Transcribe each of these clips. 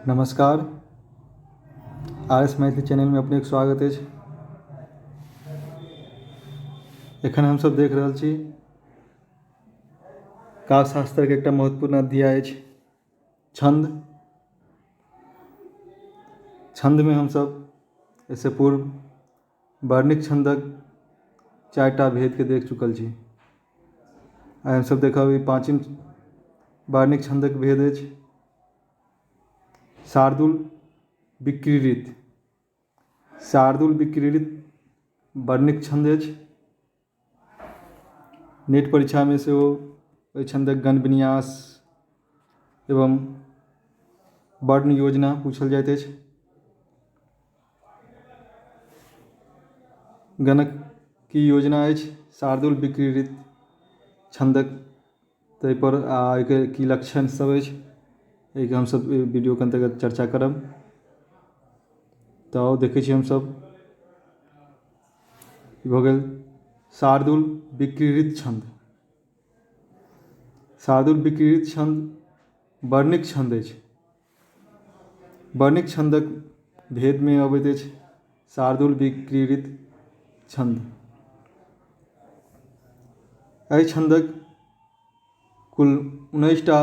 नमस्कार। RS Maithili channel में अपने स्वागत है। एखन हम सब देख रहल छी काव्य शास्त्र के एकटा महत्वपूर्ण अध्याय अछि छंद। छंद में हम सब इससे पूर्व वर्णिक छंदक 4टा भेद के देख चुकल छी। आइ हम सब देखब ई पाँचम वर्णिक छंदक भेद अछि शार्दूल विक्रीडित। शार्दूल विक्रीडित वर्णिक छंद अछि। नेट परीक्षा में से ओहि छंदक गण विन्यास एवं वर्ण योजना पूछल जाइत अछि। गणक की योजना अछि शार्दूल विक्रीडित छंदक, ताहि पर एकर की लक्षण सब अछि एहिके हम सब वीडियो के अंतर्गत चर्चा करब। तो देखै छी हम सब भऽ गेल शार्दूल विक्रीडित छंद। शार्दूल विक्रीडित छंद वर्णिक छंद अछि। वर्णिक छंदक भेद में अबैत अछि शार्दूल विक्रीडित छंद। एहि छंदक कुल 19टा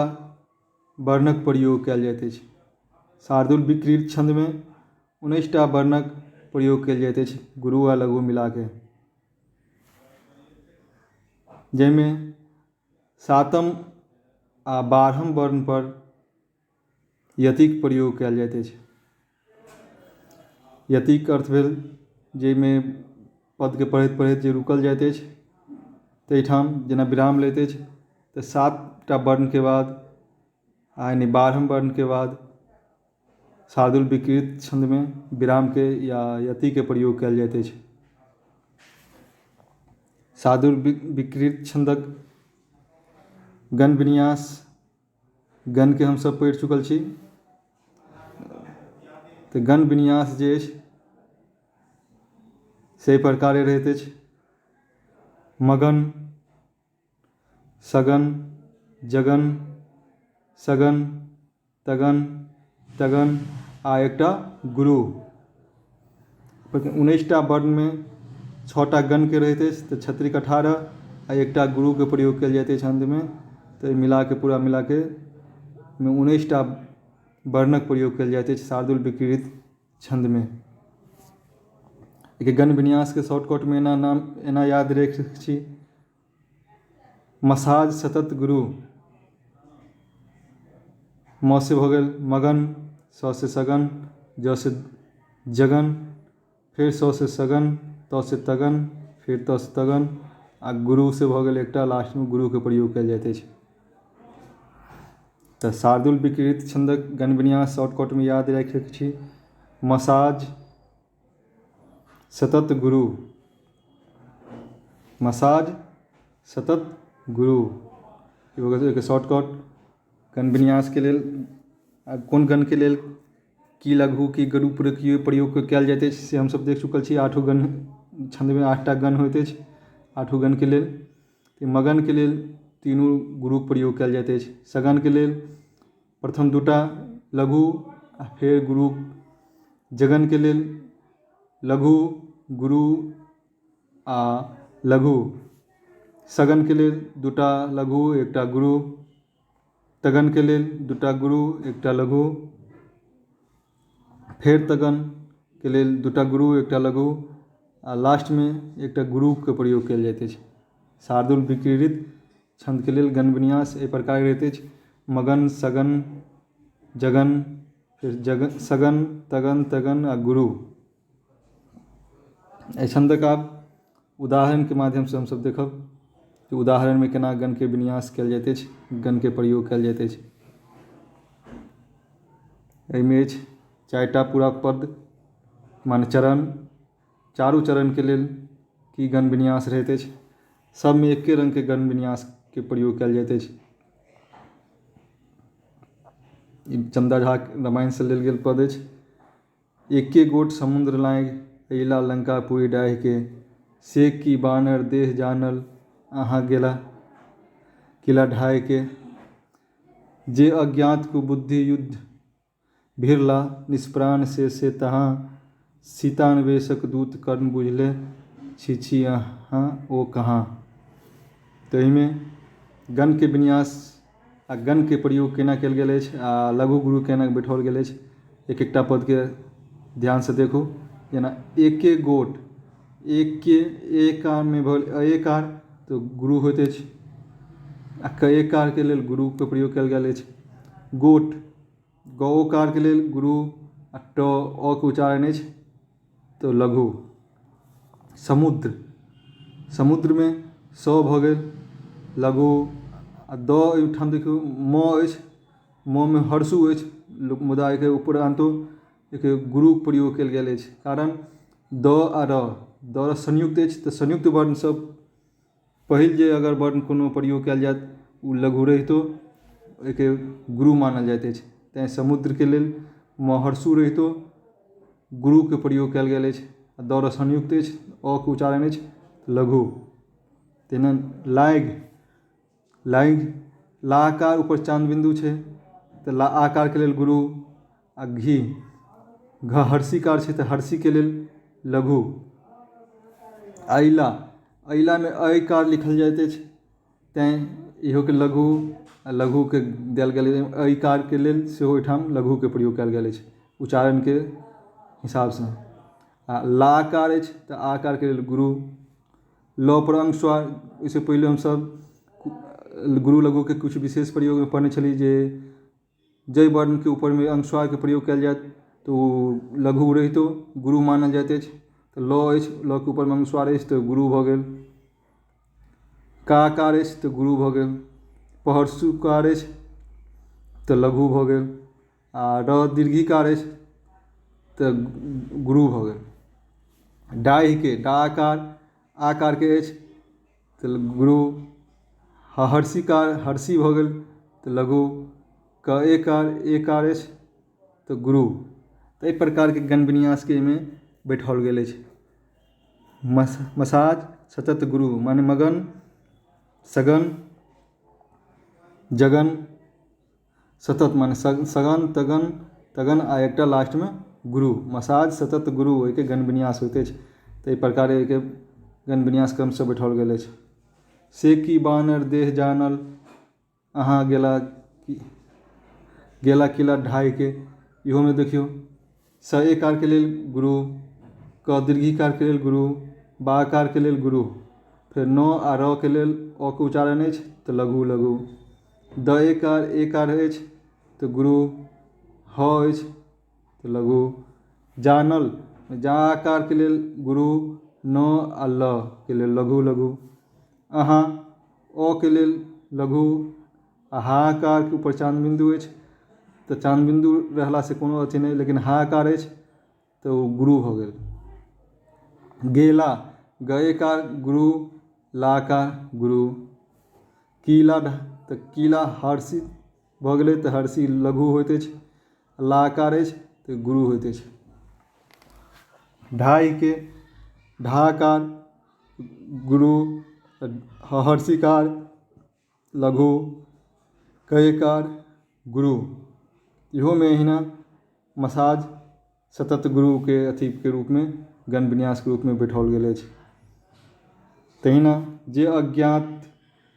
वर्णक प्रयोग कयल जाइत अछि। शार्दूल विक्रीडित छंद में 19टा वर्णक प्रयोग कयल जाइत अछि गुरु आ लघु मिला के, जाहिमें 7म आ 12म वर्ण पर यतिक प्रयोग कयल जाइत अछि। यतिक अर्थ भेल जाहिमें पद के पढ़ैत पढ़ैत जे रुकल जाइत अछि ताहिठाम जेना विराम लैत अछि तऽ 7टा वर्ण के बाद यानी 12म वर्ण के बाद शार्दूल विक्रीडित छंद में विराम के या यति के प्रयोग कयल जाइत अछि। शार्दूल विक्रीडित छंदक गण विन्यास, गण के हम सब पढ़ि चुकल छी। तऽ गण विन्यास जे अछि से प्रकारे रहैत अछि मगन, सगन, जगन, सगन, तगन, तगन आ एकटा गुरु। 19टा वर्ण में 6टा गण के रहैत अछि तऽ क्षत्रिक 18 आ एकटा गुरु के प्रयोग कयल जाइत अछि अंत में। तऽ मिला के पूरा मिला के 19टा वर्णक प्रयोग कयल जाइत अछि शार्दूल विक्रीडित छंद में। गण विन्यास के शॉर्टकट में एना याद राखि सकैत छी मसाज सतत गुरु। म से भऽ गेल मगन, स से सगन, ज से जगन, फिर स से सगन, त से तगन, फिर त से तगन आ गुरु से भऽ गेल एकटा लास्ट में गुरु के प्रयोग कयल जाइत अछि। तऽ शार्दूल विक्रीडित छंदक गण विन्यास शॉर्टकट में याद राखि सकैत छी मसाज सतत गुरु। मसाज सतत गुरु एकर शॉर्टकट। गण विन्यास के लेल कोन गण के लेल की लघु की गुरु प्रयोग कयल जाइत अछि से हम सब देख चुकल छी। 8 गण छंद में 8टा गण होइत अछि। 8 गण के लेल मगन के लेल 3 गुरु प्रयोग कयल जाइत अछि। सगन के लेल प्रथम 2टा लघु आ फेर गुरु। जगन के लेल लघु गुरु आ लघु। सगन के लेल 2टा लघु एकटा गुरु। तगन के लेल 2टा गुरु एकटा लघु। फेर तगन के लेल 2टा गुरु एकटा लघु आ लास्ट में एकटा गुरु के प्रयोग कयल जाइत अछि। शार्दूल विक्रीडित छंद के लेल गण विन्यास एहि प्रकार रहैत अछि मगन, सगन, जगन, फिर सगन, तगन, तगन आ गुरु। एहि छंदक आब उदाहरण के माध्यम से हम सब देखब कि उदाहरण में केना गण के विन्यास कयल जाइत अछि, गण के प्रयोग कयल जाइत अछि। एहिमे अछि 4टा पूरा पद माने चरण। चारू चरण के लेल की गण विन्यास रहैत अछि। सब में एके रंग के गण विन्यास के प्रयोग कयल जाइत अछि। ई चंदा झा रामायण से लेल गेल पद अछि। एके गोट समुद्र लाँघि अइला लंकापुरी डाहि के, से की बानर देह जानल अहाँ गेला किला ढाहि के। जे अज्ञात कुबुद्धि युद्ध भिरला निष्प्राण से तहाँ सीतान्वेषक दूत कर्ण बुझले छी अहाँ ओ कहाँ। तो एहिमे गण के विन्यास आ गण के प्रयोग केना कयल गेल अछि आ लघु गुरु केना बैठाओल गेल अछि, एक एकटा पद के ध्यान से देखू। जेना एके गोट, एक के एकार में भल एकार तो गुरु होइत अछि आ कएकार के लेल गुरु के प्रयोग कयल गेल अछि। गोट गौकार के लेल गुरु आ ट अ के उच्चारण अछि तो लघु। समुद्र, समुद्र में स भऽ गेल लघु आ द एहिठाम देखियौ म अछि, म में हर्षु अछि मुदा एके उपरांतो एक गुरु प्रयोग कयल गेल अछि। कारण द आ र, द संयुक्त अछि तऽ संयुक्त वर्ण सब पहिल जे अगर वर्ण कोनो प्रयोग कयल जायत ओ लघु रहितो एके गुरु मानल जाइत अछि। तैं समुद्र के लेल म हर्षु रहितो गुरु के प्रयोग कयल गेल अछि। द र संयुक्त अछि, अ के उच्चारण अछि लघु। तेना लाइग, लाइग लाकार ऊपर चांद बिंदु छै तऽ ला आकार के लेल गुरु आ घी घ हर्षिकार छै तऽ हर्षि के लेल लघु। अइला, अइला में अकार लिखल जाइत अछि तैं इहो के लघु आ लघु के देल गेल अछि। अकार के लेल सेहो ओहिठाम लघु के प्रयोग कयल गेल अछि उच्चारण के हिसाब से। आ लाकार अछि तऽ आकार के लेल गुरु। ल पर अंशस्वर, इससे पहले हम सब गुरु लघु के कुछ विशेष प्रयोग में पढ़ने छली जे जय वर्ण के ऊपर में अंशस्वर के प्रयोग कयल जायत तो लघु रहितो गुरु मानल जाइत अछि। तो ल अछि, ल के ऊपर में अंशस्वर अछि तो गुरु भऽ गेल। काकार अछि तो गुरु भऽ गेल। पहर्षुकार अछि तो लघु भऽ गेल। आ र दीर्घिकार अछि तो गुरु भऽ गेल। डाहि के डाकार आकार के अछि तो गुरु। हर्षिकार हर्षि भऽ गेल तो लघु। क एकार एकार अछि तो गुरु। तो एहि प्रकार के गण विन्यास के एहिमे बैठाओल गेल अछि। मसाज सतत गुरु माने मगन, सगन, जगन, सतत माने सगन, तगन, तगन आ एकटा लास्ट में गुरु। मसाज सतत गुरु के गण विन्यास होइत अछि। तो एहि प्रकार के गण विन्यास क्रम से बैठाओल गेल अछि। से की बानर देह जानल अहाँ गेला गेला किला ढाई के, इहो में देखियौ स एकार के लेल गुरु, क दीर्घिकार के लेल गुरु, बाकार के लेल गुरु। फिर न आ र के लेल अ के उच्चारण अछि तो लघु लघु। द एकार एकार अछि तो गुरु। ह अछि तो लघु। जानल जा आकार के लेल गुरु, न आ ल के लेल लघु लघु। अहाँ अ के लेल लघु आ हाकार के ऊपर चांद बिंदु अछि तो चांद बिंदु रहला से कोनो अथी नहीं, लेकिन हाकार अछि तो गुरु भऽ गेल। गेला गएकार गुरु, लाकार गुरु। कीला तो कीला हर्षि भऽ गेलै तो हर्षि लघु होइत अछि। लाकार अछि तो गुरु होइत अछि। ढाई के ढाकार गुरु, हर्षिकार लघु, कएकार गुरु। इहो में अहिना मसाज सतत गुरु के अथी के रूप में गण विन्यास के रूप में बैठाओल गेल अछि। तहिना जे अज्ञात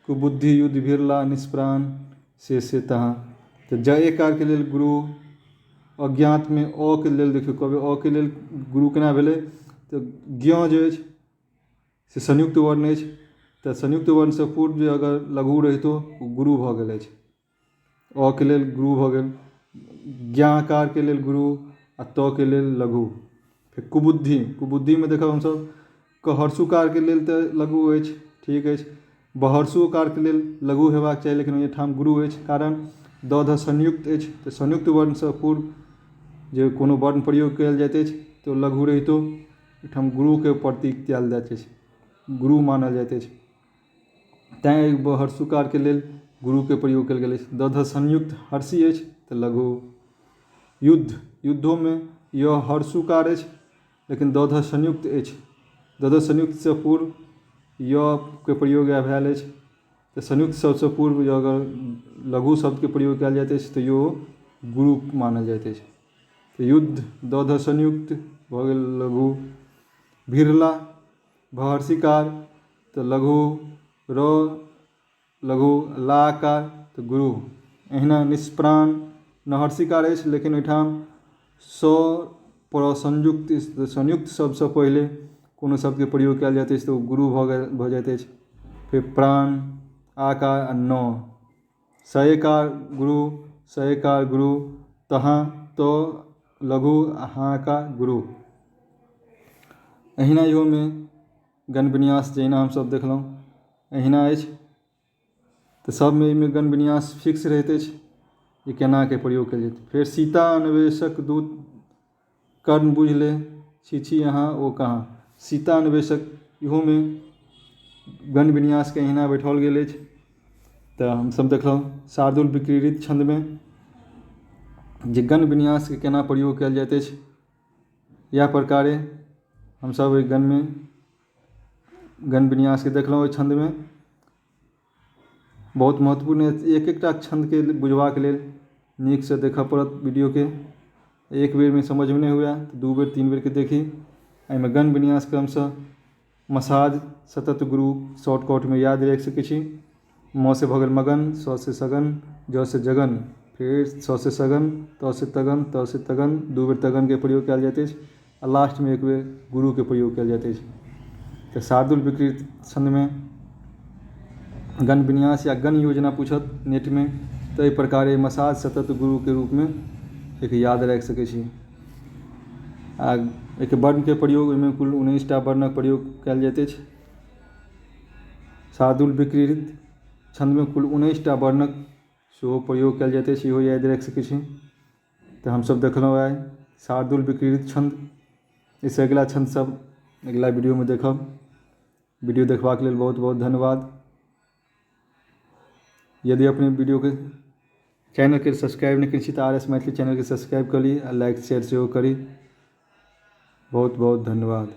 कुबुद्धि युद्ध भिरला निष्प्राण से तहाँ। तो ज एकार के लेल गुरु, अज्ञात में अ के लेल देखियौ कहबै अ के लेल गुरु केना भेलै तो ज्ञ जे अछि से संयुक्त वर्ण अछि तो संयुक्त वर्ण से पूर्व जे अगर लघु रहितो ओ गुरु भऽ गेल अछि। अ के लेल गुरु भऽ गेल। ज्ञाकार के लेल गुरु आ त के लेल लघु। फिर कुबुद्धि, कुबुद्धि में देखब हमसब कहर्षुकार के लेल तो लघु अछि, ठीक अछि। बहर्षुकार के लेल लघु हेबाक चाही लेकिन ओहिठाम गुरु अछि। कारण द ध संयुक्त अछि तो संयुक्त वर्ण से पूर्व जे कोनो वर्ण प्रयोग कयल जाइत अछि तो लघु रहितो एहिठाम गुरु के प्रतीक कयल जाइत अछि, गुरु मानल जाइत अछि। तैं बहर्षुकार के लेल गुरु के प्रयोग कयल गेल अछि। द ध संयुक्त हर्षि अछि तो लघु। युद्ध, युद्धों में य हर्षुकार अछि लेकिन द ध संयुक्त अछि। द ध संयुक्त से पूर्व य के प्रयोग भेल अछि तो संयुक्त शब्द से पूर्व अगर लघु शब्द के प्रयोग कयल जाइत अछि तो यो गुरु मानल जाइत अछि। तऽ युद्ध द ध संयुक्त भऽ गेल लघु। भिरला भहर्षिकार तऽ लघु। र लघु लाकार तऽ गुरु। एहिना निष्प्राण नहर्षिकार अछि, लेकिन ओहिठाम स प्रसंयुक्त संयुक्त शब्दसँ पहिले कोनो शब्दके प्रयोग कयल जाइत अछि तऽ ओ गुरु भऽ जाइत अछि। फिर प्राण आकार आ न सएकार गुरु, सएकार गुरु। तहाँ तो लघु हाकार गुरु। अहिना इहोमे गण विन्यास जहिना हमसभ देखलहुँ अहिना अछि। तऽ सभमे एहिमे गण विन्यास फिक्स रहैत अछि जे केनाके प्रयोग कयल जेतै। फेर सीता अन्वेषक दूत कर्ण बुझि ले, छी अहाँ ओ कहाँ। सीता अन्वेषक इहोमे गण विन्यासके अहिना बैठाओल गेल अछि। तऽ हमसभ देखलहुँ शार्दूल विक्रीड़ित छन्दमे जे गण विन्यासके केना प्रयोग कयल जाइत अछि। इएह प्रकारे हमसभ ओहि गणमे गण विन्यासके देखलहुँ। ओहि छन्दमे बहुत महत्वपूर्ण एक एकटा छन्दके बुझबाक लेल नीकसँ देखऽ पड़त वीडियोके। एक बेरमे समझमे नहि हुए तऽ 2 बेर 3 बेरके देखी। एहिमे गण विन्यास क्रमशः मसाज सतत गुरु शॉर्टकटमे याद राखि सकै छी। म से भऽ गेल मगन, स से सगन, ज से जगन, फेर स से सगन, त से तगन, त से तगन, 2 बेर तगनके प्रयोग कयल जाइत अछि आ लास्टमे 1 बेर गुरुके प्रयोग कयल जाइत अछि। तऽ शार्दूल विक्रीड़ित छन्दमे गण विन्यास या गण योजना पूछत नेटमे तऽ एहि प्रकारे मसाज सतत गुरुके रूपमे एक याद राखि सकै छी। आ एहिके वर्णके प्रयोग ओहिमे कुल 19टा वर्णक प्रयोग कयल जाइत अछि। शार्दूल विक्रीड़ित छन्दमे कुल 19टा वर्णक सेहो प्रयोग कयल जाइत अछि, इहो याद राखि सकै छी। तऽ हमसभ देखलहुँ आइ शार्दूल विक्रीड़ित छन्द। एहिसँ अगिला छन्द सब अगिला वीडियोमे देखब। वीडियो देखबाक लेल बहुत बहुत धन्यवाद। यदि अपने वीडियोके चैनलके सब्सक्राइब नहि करै छी तऽ RS मैथिली चैनलके सब्सक्राइब करी आ लाइक शेयर सेहो करी। बहुत बहुत धन्यवाद।